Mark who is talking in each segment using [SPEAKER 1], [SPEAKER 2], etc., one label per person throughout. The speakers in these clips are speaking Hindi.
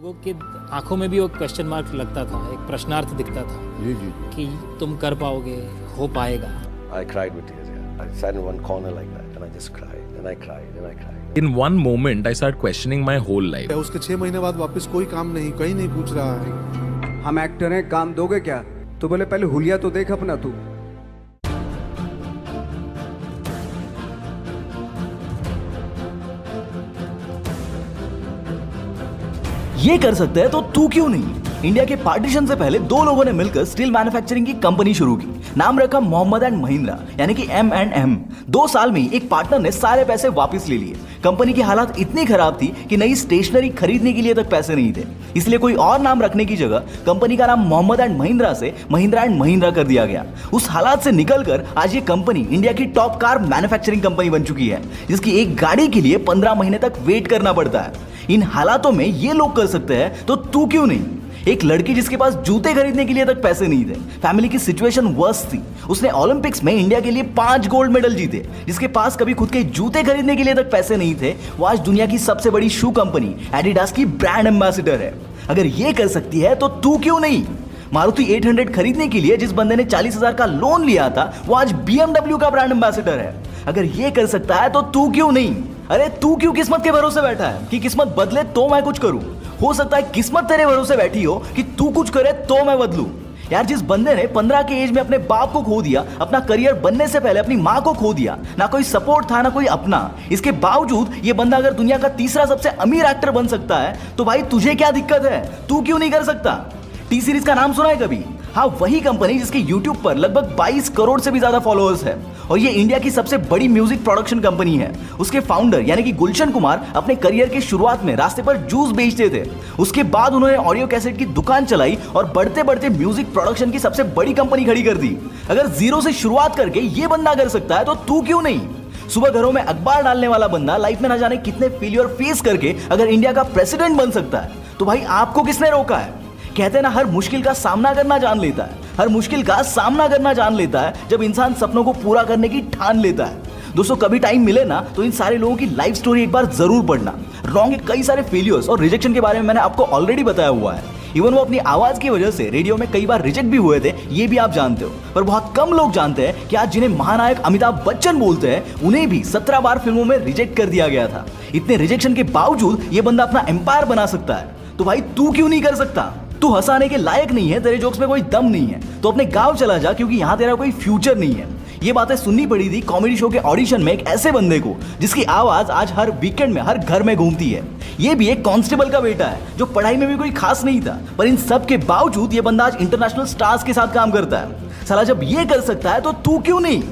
[SPEAKER 1] लोगों की आंखों में भी वो क्वेश्चन मार्क लगता था, एक प्रश्नार्थ दिखता था
[SPEAKER 2] जी जी
[SPEAKER 1] कि तुम कर पाओगे, हो पाएगा।
[SPEAKER 3] I cried with tears. Yeah. I sat in one corner like that, and I just cried, and I cried, and I cried.
[SPEAKER 4] In one moment, I started questioning my whole life.
[SPEAKER 2] उसके 6 महीने बाद वापस कोई काम नहीं, कहीं नहीं पूछ रहा है।
[SPEAKER 5] हम एक्टर हैं, काम दोगे क्या? तो बोले पहले हुलिया तो देख अपना तू।
[SPEAKER 6] ये कर सकते हैं तो तू क्यों नहीं? इंडिया के पार्टीशन से पहले दो लोगों ने मिलकर स्टील मैन्युफैक्चरिंग की कंपनी शुरू की। नाम रखा मोहम्मद एंड महिंद्रा, यानी कि M&M। 2 साल में एक पार्टनर ने सारे पैसे वापस ले लिए। कंपनी की हालत इतनी खराब थी कि नई स्टेशनरी खरीदने के लिए तक पैसे नहीं थे, इसलिए कोई और नाम रखने की जगह कंपनी का नाम मोहम्मद एंड महिंद्रा से महिंद्रा एंड महिंद्रा कर दिया गया। उस हालात से निकलकर आज ये कंपनी इंडिया की टॉप कार मैन्युफैक्चरिंग कंपनी बन चुकी है, जिसकी एक गाड़ी के लिए 15 महीने तक वेट करना पड़ता है। इन हालातों में ये लोग कर सकते हैं तो तू क्यों नहीं? एक लड़की जिसके पास जूते खरीदने के लिए तक पैसे नहीं थे, फैमिली की सिचुएशन वर्स्ट थी, उसने ओलंपिक्स में इंडिया के लिए 5 गोल्ड मेडल जीते, जिसके पास कभी खुद के जूते खरीदने के लिए तक पैसे नहीं थे, वो आज दुनिया की सबसे बड़ी शू कंपनी एडिडास की ब्रांड एम्बेसडर है। अगर ये कर सकती है तो तू क्यों नहीं? मारुति 800 खरीदने के लिए जिस बंदे ने 40,000 का लोन लिया था, वो आज BMW का ब्रांड एम्बेसडर है। अगर ये कर सकता है तो तू क्यों नहीं? अरे तू क्यों किस्मत के भरोसे बैठा है कि किस्मत बदले तो मैं कुछ करूं? हो सकता है किस्मत तेरे भरोसे बैठी हो कि तू कुछ करे तो मैं बदलूं। यार, जिस बंदे ने 15 के एज में अपने बाप को खो दिया, अपना करियर बनने से पहले अपनी माँ को खो दिया, ना कोई सपोर्ट था ना कोई अपना, इसके बावजूद ये बंदा अगर दुनिया का तीसरा सबसे अमीर एक्टर बन सकता है तो भाई तुझे क्या दिक्कत है? तू क्यों नहीं कर सकता? टी सीरीज का नाम सुना है कभी? हाँ, वही कंपनी जिसके यूट्यूब पर लगभग 22 करोड़ से भी ज्यादा फॉलोअर्स है और ये इंडिया की सबसे बड़ी म्यूजिक प्रोडक्शन कंपनी है। उसके फाउंडर यानी कि गुलशन कुमार अपने करियर के शुरुआत में रास्ते पर जूस बेचते थे। उसके बाद उन्होंने ऑडियो कैसेट की दुकान चलाई और बढ़ते बढ़ते म्यूजिक प्रोडक्शन की सबसे बड़ी कंपनी खड़ी कर दी। अगर जीरो से शुरुआत करके ये बंदा कर सकता है तो तू क्यों नहीं? सुबह घरों में अखबार डालने वाला बंदा लाइफ में ना जाने कितने फेलियर फेस करके अगर इंडिया का प्रेसिडेंट बन सकता है तो भाई आपको किसने रोका है? कहते हैं ना, हर मुश्किल का सामना करना जान लेता है, हर मुश्किल का सामना करना जान लेता है जब इंसान सपनों को पूरा करने की ठान लेता है। दोस्तों, कभी टाइम मिले ना तो इन सारे लोगों की लाइफ स्टोरी एक बार जरूर पढ़ना। रॉन्ग के कई सारे फेलियर्स और रिजेक्शन के बारे में मैंने आपको ऑलरेडी बताया हुआ है। इवन वो अपनी आवाज की वजह से रेडियो में कई बार रिजेक्ट भी हुए थे, ये भी आप जानते हो। पर बहुत कम लोग जानते हैं कि आज जिन्हें महानायक अमिताभ बच्चन बोलते हैं, उन्हें भी 17 बार फिल्मों में रिजेक्ट कर दिया गया था। इतने रिजेक्शन के बावजूद ये बंदा अपना एम्पायर बना सकता है, तो भाई तू क्यों नहीं कर सकता? तू हंसाने के लायक नहीं है, तेरे जोक्स में कोई दम नहीं है, तो अपने गांव चला जा, क्योंकि यहाँ तेरा कोई फ्यूचर नहीं है। ये बातें सुननी पड़ी थी कॉमेडी शो के ऑडिशन में एक ऐसे बंदे को जिसकी आवाज आज हर वीकेंड में हर घर में घूमती है। ये भी एक कांस्टेबल का बेटा है जो पढ़ाई में भी कोई खास नहीं था, पर इन सब के बावजूद ये बंदा आज इंटरनेशनल स्टार्स के साथ काम करता है। साला, जब ये कर सकता है तो तू क्यों नहीं?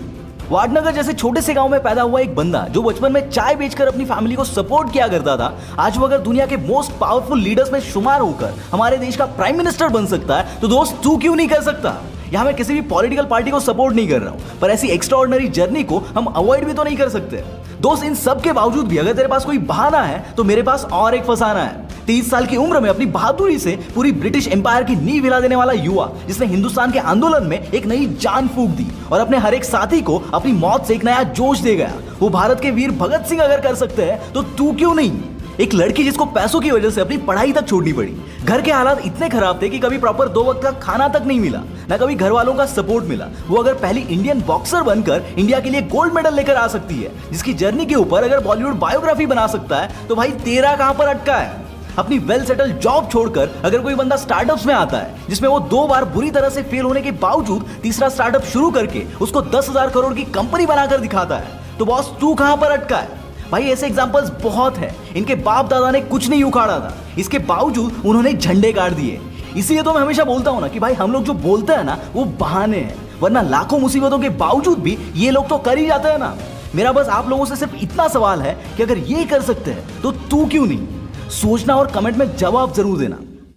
[SPEAKER 6] वाडनगर जैसे छोटे से गांव में पैदा हुआ एक बंदा जो बचपन में चाय बेचकर अपनी फैमिली को सपोर्ट किया करता था, आज वो अगर दुनिया के मोस्ट पावरफुल लीडर्स में शुमार होकर हमारे देश का प्राइम मिनिस्टर बन सकता है, तो दोस्त तू क्यों नहीं कर सकता? यहाँ मैं किसी भी पॉलिटिकल पार्टी को सपोर्ट नहीं कर रहा हूँ, पर ऐसी एक्स्ट्राऑर्डिनरी जर्नी को हम अवॉइड भी तो नहीं कर सकते। दोस्त, इन सब के बावजूद भी अगर तेरे पास कोई बहाना है तो मेरे पास और एक फसाना है। 30 साल की उम्र में अपनी बहादुरी से पूरी ब्रिटिश एम्पायर की नींव हिला देने वाला युवा, जिसने हिंदुस्तान के आंदोलन में एक नई जान फूंक दी और अपने हर एक साथी को अपनी मौत से एक नया जोश दे गया, वो भारत के वीर भगत सिंह अगर कर सकते हैं तो तू क्यों नहीं? एक लड़की जिसको पैसों की वजह से अपनी पढ़ाई तक छोड़नी पड़ी, घर के हालात इतने खराब थे कि कभी प्रॉपर 2 वक्त का खाना तक नहीं मिला, ना कभी घर वालों का सपोर्ट मिला, वो अगर पहली इंडियन बॉक्सर बनकर इंडिया के लिए गोल्ड मेडल लेकर आ सकती है, जिसकी जर्नी के ऊपर अगर बॉलीवुड बायोग्राफी बना सकता है, तो भाई तेरा कहां पर अटका है? अपनी वेल सेटल जॉब छोड़कर अगर कोई बंदा स्टार्टअप्स में आता है, जिसमें वो 2 बार बुरी तरह से फेल होने के बावजूद तीसरा स्टार्टअप शुरू करके उसको 10,000 करोड़ की कंपनी बनाकर दिखाता है, तो बॉस तू कहां पर अटका है? भाई, ऐसे एग्जांपल्स बहुत हैं। इनके बाप दादा ने कुछ नहीं उखाड़ा था, इसके बावजूद उन्होंने झंडे गाड़ दिए। इसीलिए तो मैं हमेशा बोलता हूं ना कि भाई हम लोग जो बोलते हैं ना वो बहाने हैं, वरना लाखों मुसीबतों के बावजूद भी ये लोग तो कर ही जाते हैं ना। मेरा बस आप लोगों से सिर्फ इतना सवाल है कि अगर ये कर सकते हैं तो तू क्यों नहीं? सोचना और कमेंट में जवाब जरूर देना।